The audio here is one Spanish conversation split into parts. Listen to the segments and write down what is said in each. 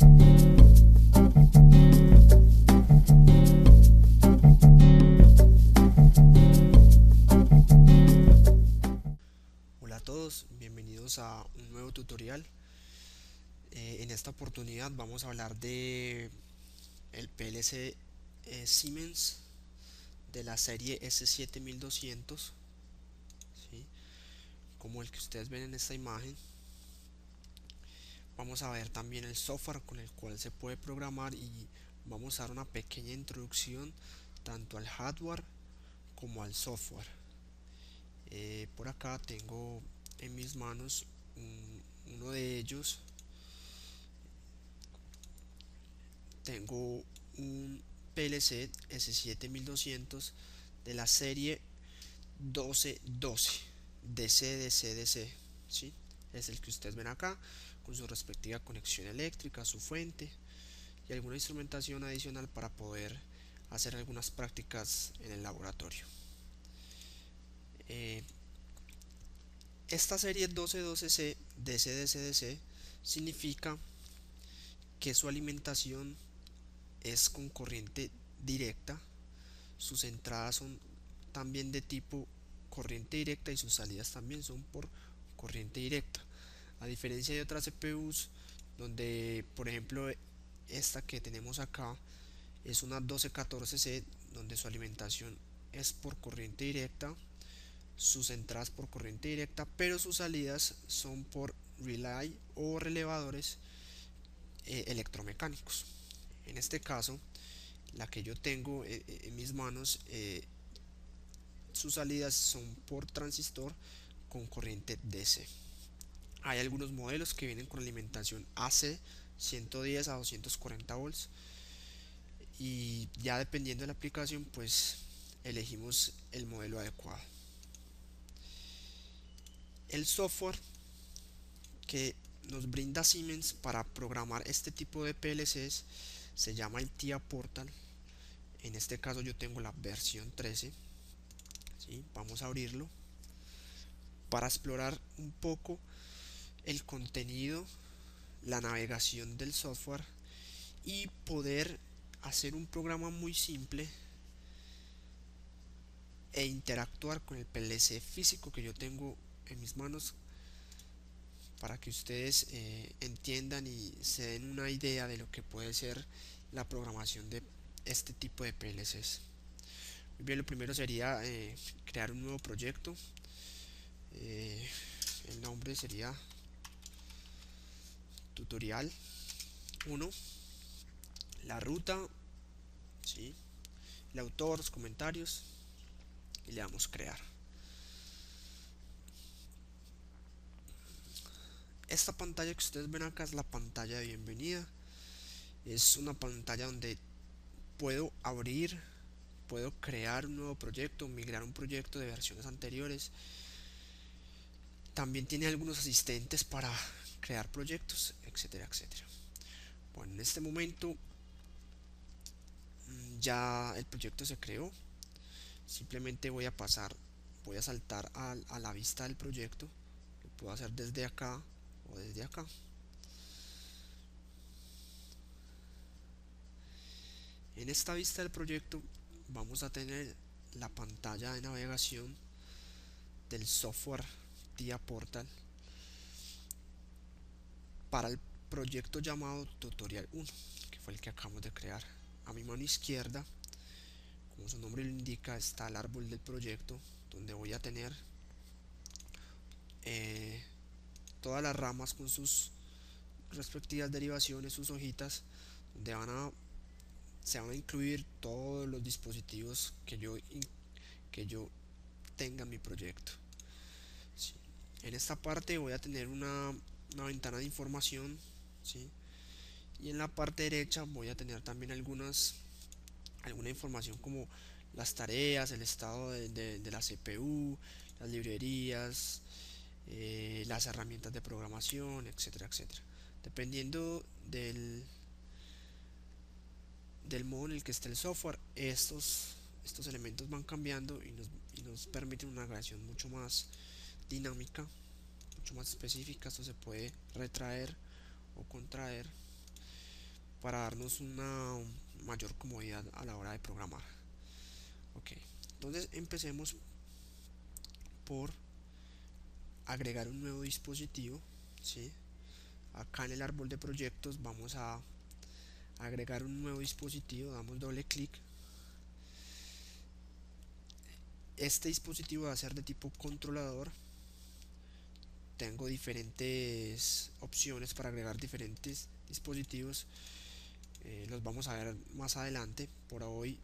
Hola a todos, bienvenidos a un nuevo tutorial. En esta oportunidad vamos a hablar de el PLC Siemens de la serie S7200, ¿sí? Como el que ustedes ven en esta imagen. Vamos a ver también el software con el cual se puede programar y vamos a dar una pequeña introducción tanto al hardware como al software. Por acá tengo en mis manos uno de ellos. Tengo un PLC S7200 de la serie 1212 DC, ¿sí? Es el que ustedes ven acá, con su respectiva conexión eléctrica, su fuente y alguna instrumentación adicional para poder hacer algunas prácticas en el laboratorio. Eh, esta serie 1212C DC significa que su alimentación es con corriente directa, sus entradas son también de tipo corriente directa y sus salidas también son por corriente directa, a diferencia de otras CPUs donde, por ejemplo, esta que tenemos acá es una 1214C, donde su alimentación es por corriente directa, sus entradas por corriente directa, pero sus salidas son por relay o relevadores electromecánicos. En este caso, la que yo tengo en mis manos, sus salidas son por transistor con corriente DC. Hay algunos modelos que vienen con alimentación AC 110 a 240 volts y ya dependiendo de la aplicación pues elegimos el modelo adecuado. El software que nos brinda Siemens para programar este tipo de PLCs se llama el TIA Portal. En este caso yo tengo la versión 13, ¿sí? Vamos a abrirlo para explorar un poco el contenido, la navegación del software y poder hacer un programa muy simple e interactuar con el PLC físico que yo tengo en mis manos para que ustedes entiendan y se den una idea de lo que puede ser la programación de este tipo de PLCs. Muy bien, lo primero sería crear un nuevo proyecto. Eh, el nombre sería tutorial 1, la ruta, ¿sí? El autor, los comentarios y le damos crear. Esta pantalla que ustedes ven acá es la pantalla de bienvenida. Es una pantalla donde puedo abrir, puedo crear un nuevo proyecto, migrar un proyecto de versiones anteriores. También tiene algunos asistentes para crear proyectos, etcétera, etcétera. Bueno, en este momento ya el proyecto se creó. Simplemente voy a saltar a la vista del proyecto. Lo puedo hacer desde acá o desde acá. En esta vista del proyecto vamos a tener la pantalla de navegación del software TIA Portal para el proyecto llamado Tutorial 1, que fue el que acabamos de crear. A mi mano izquierda, como su nombre lo indica, está el árbol del proyecto, donde voy a tener eh, todas las ramas con sus respectivas derivaciones, sus hojitas, donde se van a incluir todos los dispositivos que yo tenga en mi proyecto. Sí. En esta parte voy a tener una ventana de información, ¿sí? Y en la parte derecha voy a tener también alguna información como las tareas, el estado de la CPU, las librerías, las herramientas de programación, etcétera, etcétera. Dependiendo del modo en el que esté el software, estos elementos van cambiando y nos permiten una navegación mucho más dinámica, mucho más específica. Esto se puede retraer o contraer. para darnos una mayor comodidad a la hora de programar. Ok, entonces empecemos por agregar un nuevo dispositivo, ¿sí? Acá en el árbol de proyectos vamos a agregar un nuevo dispositivo, damos doble clic. Este dispositivo va a ser de tipo controlador. Tengo diferentes opciones para agregar diferentes dispositivos. Los vamos a ver más adelante. Por hoy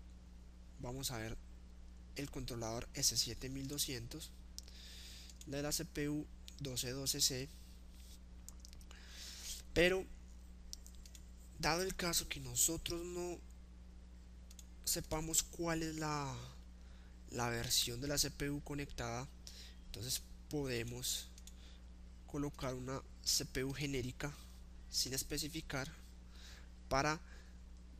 vamos a ver el controlador S7200 de la CPU 1212C. Pero dado el caso que nosotros no sepamos cuál es la versión de la CPU conectada, entonces podemos colocar una CPU genérica sin especificar para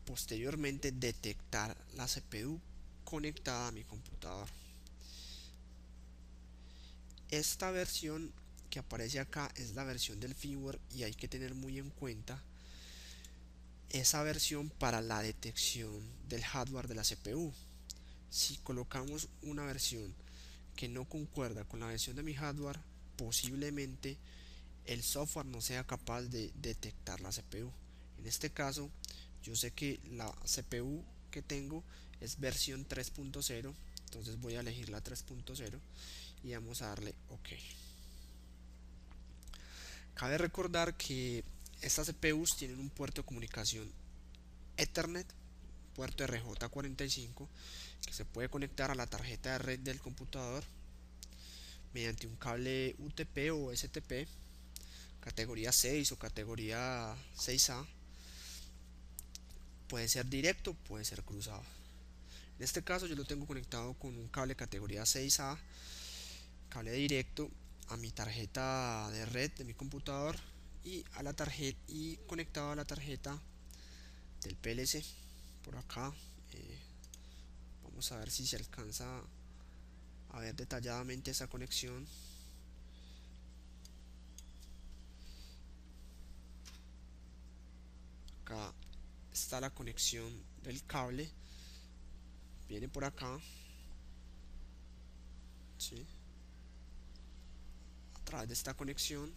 posteriormente detectar la CPU conectada a mi computador. Esta versión que aparece acá es la versión del firmware y hay que tener muy en cuenta esa versión para la detección del hardware de la CPU. Si colocamos una versión que no concuerda con la versión de mi hardware, posiblemente el software no sea capaz de detectar la CPU. En este caso, yo sé que la CPU que tengo es versión 3.0, entonces voy a elegir la 3.0 y vamos a darle OK. Cabe recordar que estas CPUs tienen un puerto de comunicación Ethernet, puerto RJ45, que se puede conectar a la tarjeta de red del computador mediante un cable UTP o STP, categoría 6 o categoría 6A. Puede ser directo, puede ser cruzado. En este caso yo lo tengo conectado con un cable categoría 6A, cable directo a mi tarjeta de red de mi computador y a la tarjeta y conectado a la tarjeta del PLC por acá. eh, Vamos a ver si se alcanza a ver detalladamente esa conexión. Acá está la conexión del cable, viene por acá, ¿sí? A través de esta conexión,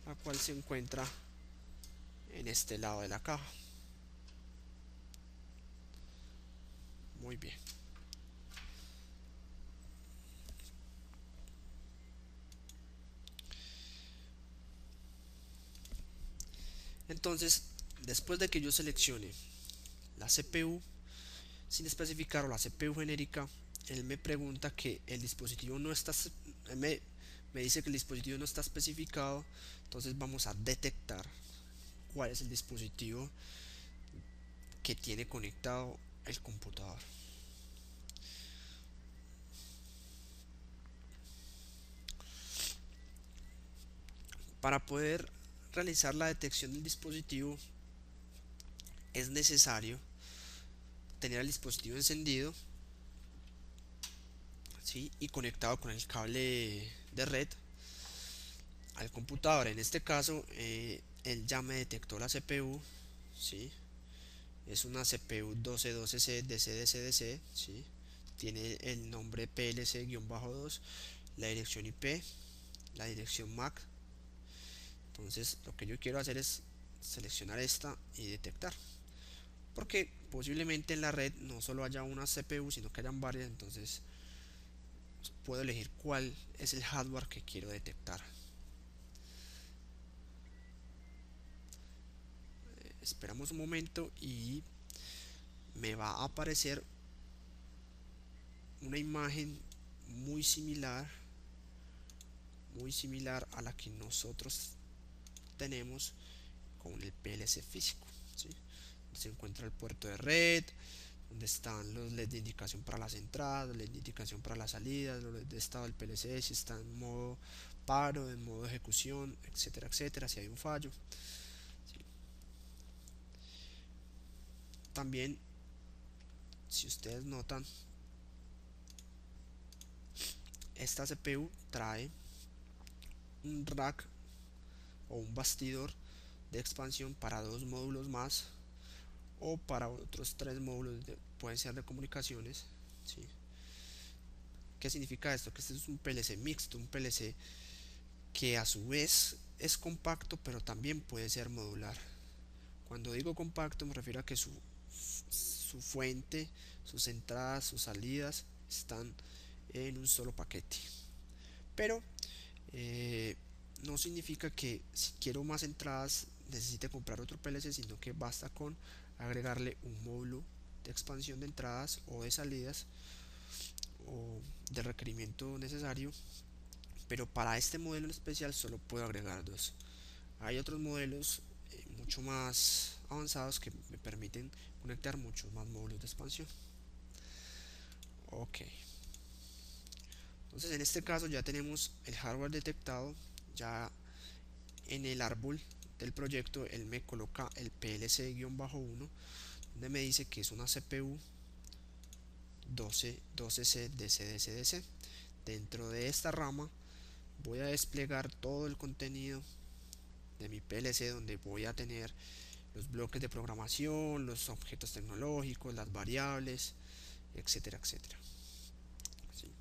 la cual se encuentra en este lado de la caja. Muy bien. Entonces, después de que yo seleccione la CPU sin especificar o la CPU genérica, él me pregunta que el dispositivo no está, me dice que el dispositivo no está especificado, entonces vamos a detectar cuál es el dispositivo que tiene conectado el computador. Para poder realizar la detección del dispositivo es necesario tener el dispositivo encendido, ¿sí? Y conectado con el cable de red al computador. En este caso, él ya me detectó la CPU, ¿sí? Es una CPU 1212C DCDCDC, ¿sí? Tiene el nombre PLC-2, la dirección IP, la dirección MAC. Entonces, lo que yo quiero hacer es seleccionar esta y detectar, porque posiblemente en la red no solo haya una CPU, sino que hayan varias. Entonces puedo elegir cuál es el hardware que quiero detectar. Esperamos un momento y me va a aparecer una imagen muy similar muy similar a la que nosotros tenemos con el PLC físico, ¿sí? Se encuentra el puerto de red, donde están los LED de indicación para las entradas, los LED de indicación para las salidas, los LED de estado del PLC, si está en modo paro, en modo ejecución, etcétera, etcétera, si hay un fallo, ¿sí? También, si ustedes notan, esta CPU trae un rack o un bastidor de expansión para dos módulos más o para otros tres módulos pueden ser de comunicaciones, ¿sí? ¿Qué significa esto? Que este es un PLC mixto, un PLC que a su vez es compacto pero también puede ser modular. Cuando digo compacto me refiero a que su fuente, sus entradas, sus salidas están en un solo paquete. Pero eh, no significa que si quiero más entradas necesite comprar otro PLC, sino que basta con agregarle un módulo de expansión de entradas o de salidas o del requerimiento necesario, pero para este modelo en especial solo puedo agregar dos. Hay otros modelos mucho más avanzados que me permiten conectar muchos más módulos de expansión. Ok, entonces en este caso ya tenemos el hardware detectado. Ya en el árbol del proyecto él me coloca el PLC-1, donde me dice que es una CPU 12C DC-DC-DC. Dentro de esta rama voy a desplegar todo el contenido de mi PLC, donde voy a tener los bloques de programación, los objetos tecnológicos, las variables, etcétera, etcétera. ¿Sí?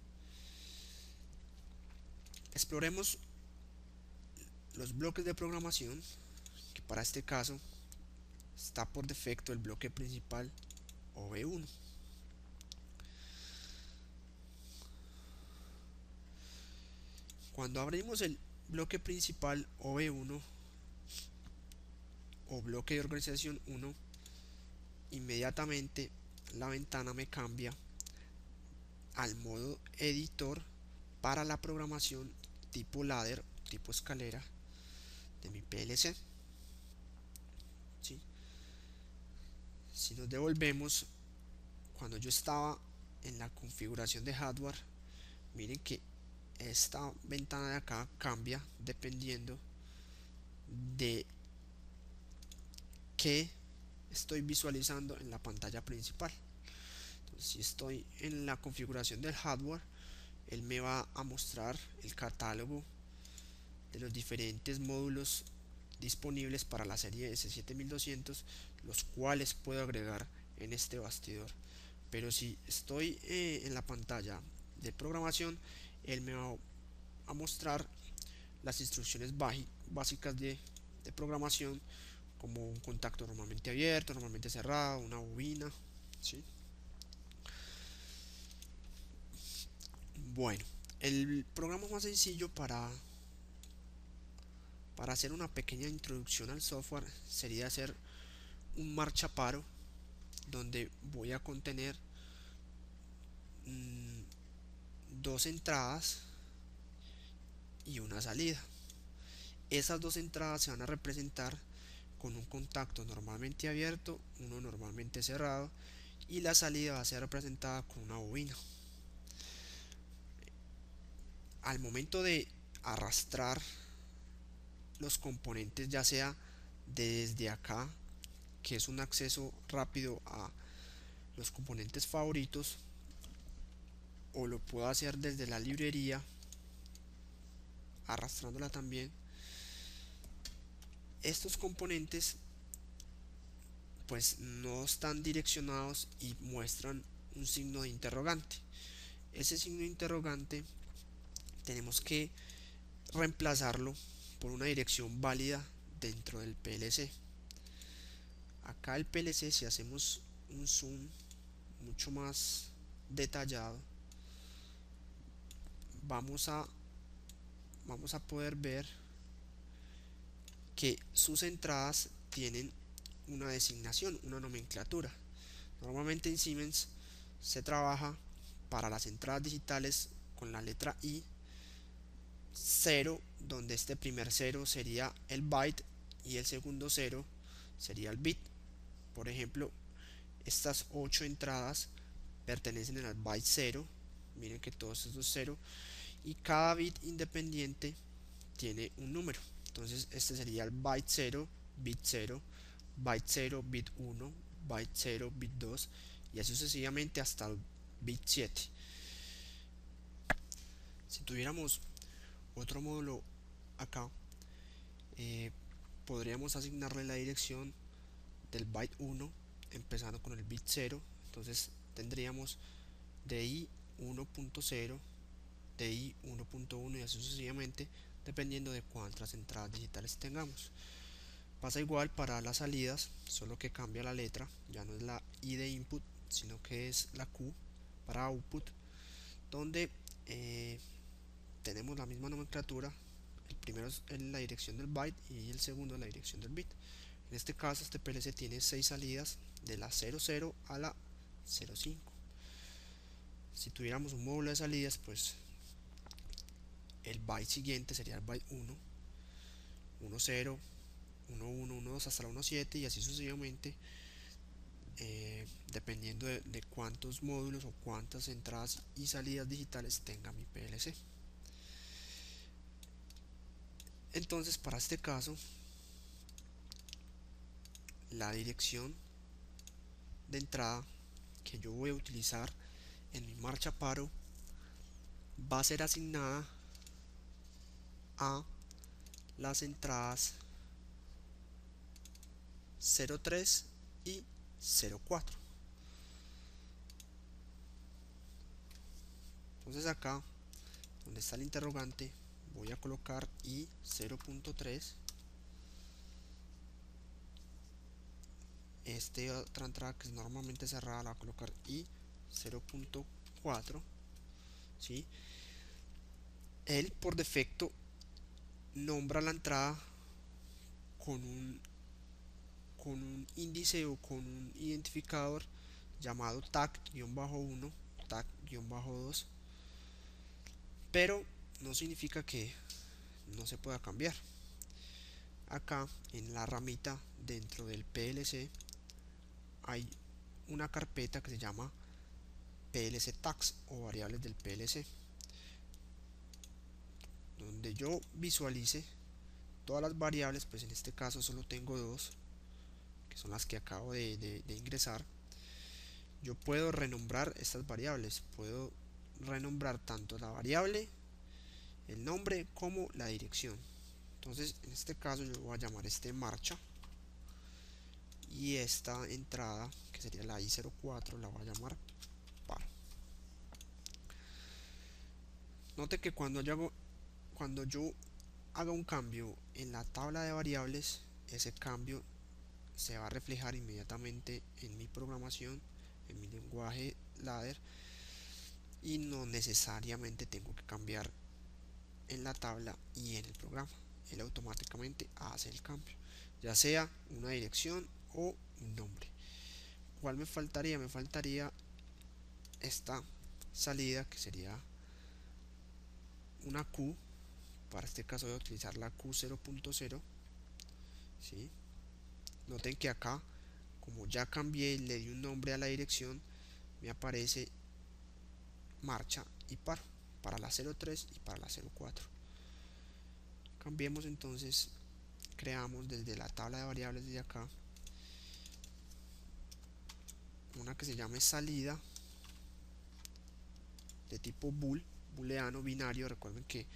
Exploremos los bloques de programación, que para este caso está por defecto el bloque principal OV1. Cuando abrimos el bloque principal OV1 o bloque de organización 1, inmediatamente la ventana me cambia al modo editor para la programación tipo ladder, tipo escalera de mi PLC. ¿Sí? Si nos devolvemos, cuando yo estaba en la configuración de hardware, miren que esta ventana de acá cambia dependiendo de qué estoy visualizando en la pantalla principal. Entonces, si estoy en la configuración del hardware, él me va a mostrar el catálogo de los diferentes módulos disponibles para la serie S7200, los cuales puedo agregar en este bastidor. Pero si estoy en la pantalla de programación, él me va a mostrar las instrucciones básicas de programación, como un contacto normalmente abierto, normalmente cerrado, una bobina, ¿sí? Bueno, el programa más sencillo para hacer una pequeña introducción al software sería hacer un marchaparo donde voy a contener mmm, dos entradas y una salida. Esas dos entradas se van a representar con un contacto normalmente abierto, uno normalmente cerrado, y la salida va a ser representada con una bobina. Al momento de arrastrar los componentes, ya sea desde acá, que es un acceso rápido a los componentes favoritos, o lo puedo hacer desde la librería arrastrándola también, estos componentes pues no están direccionados y muestran un signo de interrogante. Ese signo de interrogante tenemos que reemplazarlo por una dirección válida dentro del PLC. Acá el PLC, si hacemos un zoom mucho más detallado, vamos a, vamos a poder ver que sus entradas tienen una designación, una nomenclatura. Normalmente en Siemens se trabaja para las entradas digitales con la letra I, 0, donde este primer 0 sería el byte y el segundo 0 sería el bit. Por ejemplo, estas 8 entradas pertenecen al byte 0. Miren que todos estos 0 y cada bit independiente tiene un número. Entonces este sería el byte 0, bit 0, byte 0, bit 1, byte 0, bit 2 y así sucesivamente hasta el bit 7. Si tuviéramos otro módulo acá, eh, podríamos asignarle la dirección del byte 1 empezando con el bit 0. Entonces tendríamos DI 1.0, DI 1.1 y así sucesivamente, dependiendo de cuántas entradas digitales tengamos. Pasa igual para las salidas, solo que cambia la letra, ya no es la I de input, sino que es la Q para output, donde eh, tenemos la misma nomenclatura. El primero es la dirección del byte y el segundo la dirección del bit. En este caso, este PLC tiene 6 salidas, de la 00 a la 05. Si tuviéramos un módulo de salidas, pues el byte siguiente sería el byte 1, 10, 11, 12 hasta la 17 y así sucesivamente, dependiendo de cuántos módulos o cuántas entradas y salidas digitales tenga mi PLC. Entonces, para este caso, la dirección de entrada que yo voy a utilizar en mi marcha paro va a ser asignada a las entradas 03 y 04. Entonces acá donde está el interrogante voy a colocar I 0.3. Otra entrada que es normalmente cerrada la voy a colocar I 0.4. ¿sí? Él por defecto nombra la entrada con un índice o con un identificador llamado tag-1, tag-2, pero no significa que no se pueda cambiar. Acá en la ramita dentro del PLC hay una carpeta que se llama PLC tags o variables del PLC, donde yo visualice todas las variables. Pues en este caso solo tengo dos, que son las que acabo de ingresar. Yo puedo renombrar estas variables, puedo renombrar tanto la variable, el nombre, como la dirección. Entonces en este caso yo voy a llamar marcha, y esta entrada que sería la I04 la voy a llamar paro. Note que cuando yo haga un cambio en la tabla de variables, ese cambio se va a reflejar inmediatamente en mi programación, en mi lenguaje ladder, y no necesariamente tengo que cambiar en la tabla y en el programa. Él automáticamente hace el cambio, ya sea una dirección o un nombre. ¿Cuál me faltaría? Me faltaría esta salida, que sería una Q. Para este caso voy a utilizar la Q 0.0. ¿sí? Noten que acá, como ya cambié y le di un nombre a la dirección, me aparece marcha y paro para la 03 y para la 04. Cambiemos entonces, creamos desde la tabla de variables de acá una que se llame salida de tipo booleano binario. Recuerden que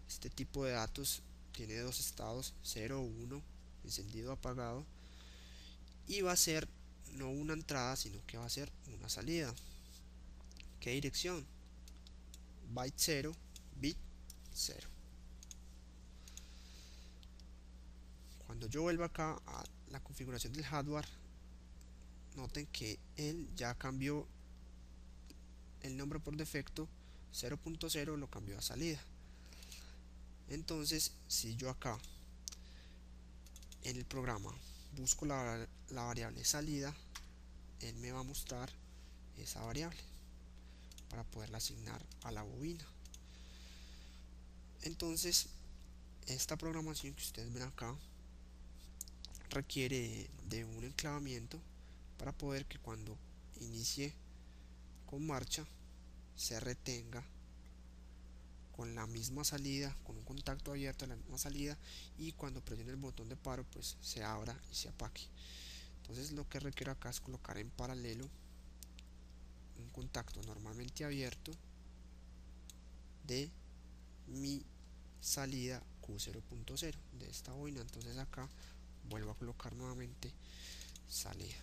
este tipo de datos tiene dos estados, 0 o 1, encendido o apagado, y va a ser no una entrada, sino que va a ser una salida. ¿Qué dirección? Byte 0, bit 0. Cuando yo vuelva acá a la configuración del hardware, noten que él ya cambió el nombre por defecto. 0.0 lo cambió a salida. Entonces, si yo acá en el programa busco la variable salida, él me va a mostrar esa variable para poderla asignar a la bobina. Entonces, esta programación que ustedes ven acá requiere de un enclavamiento para poder que cuando inicie con marcha se retenga con la misma salida, con un contacto abierto a la misma salida, y cuando presione el botón de paro pues se abra y se apague. Entonces lo que requiero acá es colocar en paralelo un contacto normalmente abierto de mi salida Q0.0 de esta boina. Entonces acá vuelvo a colocar nuevamente salida.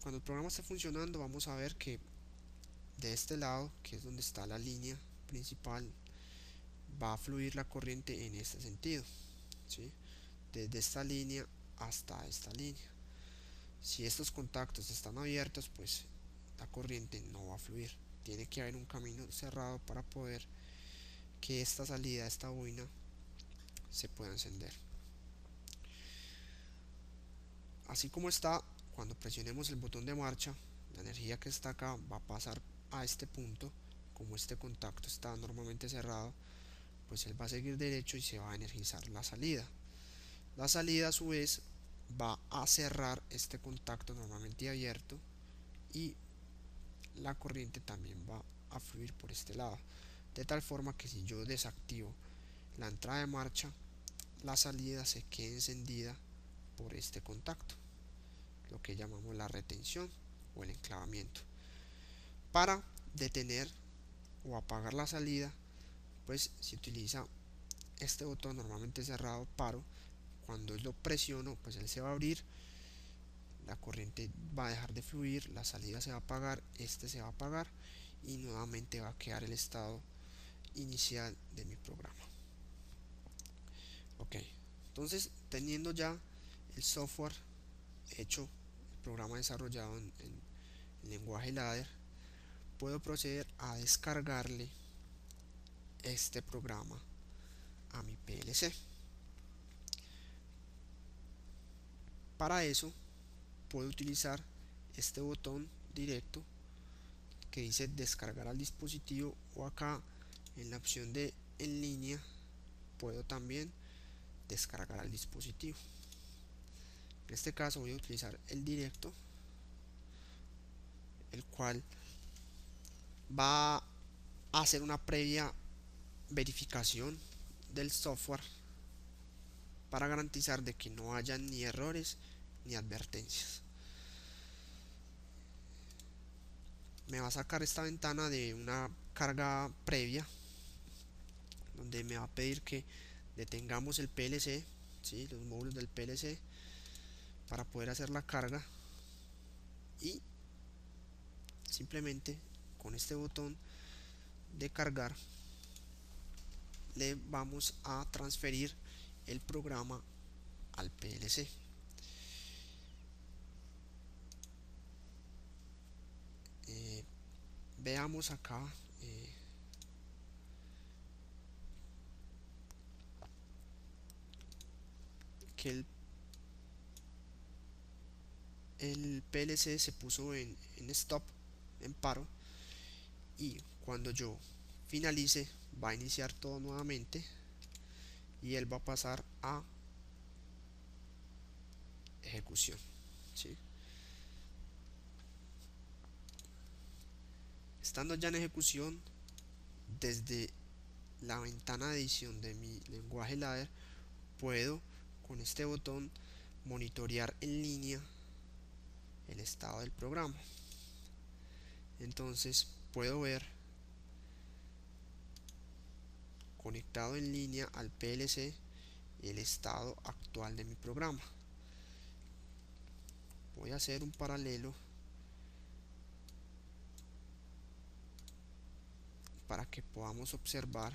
Cuando el programa esté funcionando, vamos a ver que de este lado, que es donde está la línea principal, va a fluir la corriente en este sentido, ¿sí? Desde esta línea hasta esta línea. Si estos contactos están abiertos, pues la corriente no va a fluir. Tiene que haber un camino cerrado para poder que esta salida, esta boina, se pueda encender. Así como está, cuando presionemos el botón de marcha, la energía que está acá va a pasar a este punto. Como este contacto está normalmente cerrado, pues él va a seguir derecho y se va a energizar la salida. La salida a su vez va a cerrar este contacto normalmente abierto y la corriente también va a fluir por este lado, de tal forma que si yo desactivo la entrada de marcha, la salida se quede encendida por este contacto, lo que llamamos la retención o el enclavamiento. Para detener o apagar la salida, pues se utiliza este botón normalmente cerrado, paro. Cuando lo presiono, pues él se va a abrir, la corriente va a dejar de fluir, la salida se va a apagar, este se va a apagar y nuevamente va a quedar el estado inicial de mi programa. Ok, entonces teniendo ya el software hecho, el programa desarrollado en lenguaje ladder, puedo proceder a descargarle este programa a mi PLC. Para eso puedo utilizar este botón directo que dice descargar al dispositivo, o acá en la opción de en línea puedo también descargar al dispositivo. En este caso voy a utilizar el directo, el cual va a hacer una previa verificación del software para garantizar de que no haya ni errores ni advertencias. Me va a sacar esta ventana de una carga previa, donde me va a pedir que detengamos el PLC, ¿sí? Los módulos del PLC, para poder hacer la carga, y simplemente con este botón de cargar le vamos a transferir el programa al PLC. Veamos acá que el PLC se puso en stop, en paro, y cuando yo finalice va a iniciar todo nuevamente y él va a pasar a ejecución, ¿sí? Estando ya en ejecución, desde la ventana de edición de mi lenguaje ladder puedo con este botón monitorear en línea el estado del programa. Entonces puedo ver conectado en línea al PLC el estado actual de mi programa. Voy a hacer un paralelo para que podamos observar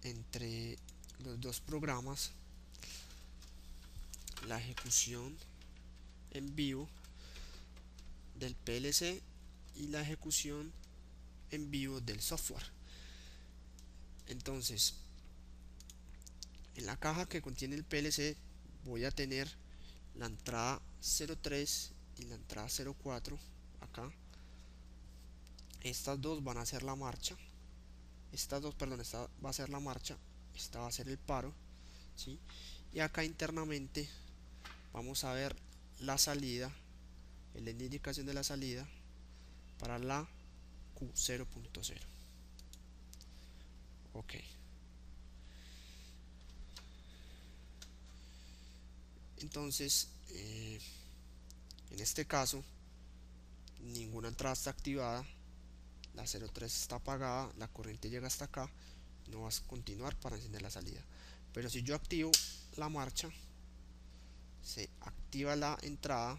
entre los dos programas la ejecución en vivo del PLC y la ejecución en vivo del software. Entonces, en la caja que contiene el PLC voy a tener la entrada 03 y la entrada 04 acá. Estas dos van a ser la marcha. Esta va a ser la marcha, esta va a ser el paro, ¿sí? Y acá internamente vamos a ver la salida, la indicación de la salida para la Q0.0. Ok. Entonces, en este caso, ninguna entrada está activada, la 03 está apagada, la corriente llega hasta acá, no vas a continuar para encender la salida. Pero si yo activo la marcha, se activa la entrada,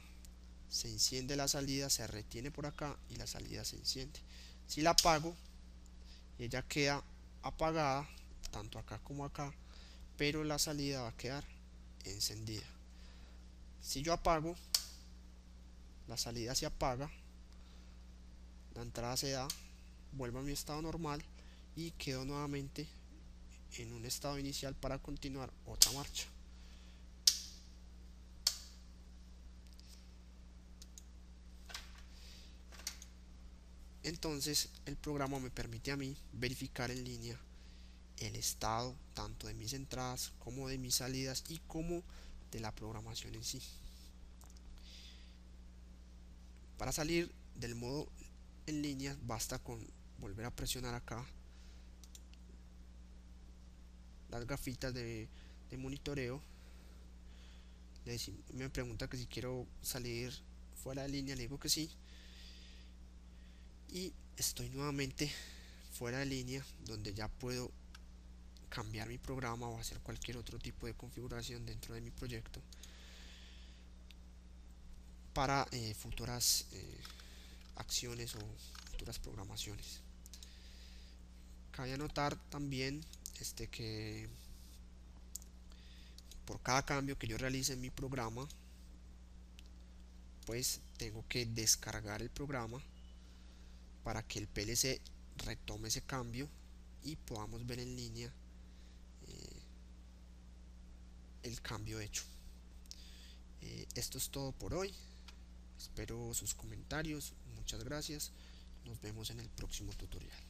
se enciende la salida, se retiene por acá y la salida se enciende. Si la apago, ella queda apagada, tanto acá como acá, pero la salida va a quedar encendida. Si yo apago, la salida se apaga, la entrada se da, vuelvo a mi estado normal y quedo nuevamente en un estado inicial para continuar otra marcha. Entonces el programa me permite a mí verificar en línea el estado tanto de mis entradas como de mis salidas y como de la programación en sí. Para salir del modo en línea basta con volver a presionar acá las gafitas de monitoreo. Me pregunta que si quiero salir fuera de línea, le digo que sí y estoy nuevamente fuera de línea, donde ya puedo cambiar mi programa o hacer cualquier otro tipo de configuración dentro de mi proyecto para futuras acciones o futuras programaciones. Cabe anotar también que por cada cambio que yo realice en mi programa, pues tengo que descargar el programa para que el PLC retome ese cambio y podamos ver en línea el cambio hecho. Esto es todo por hoy. Espero sus comentarios. Muchas gracias. Nos vemos en el próximo tutorial.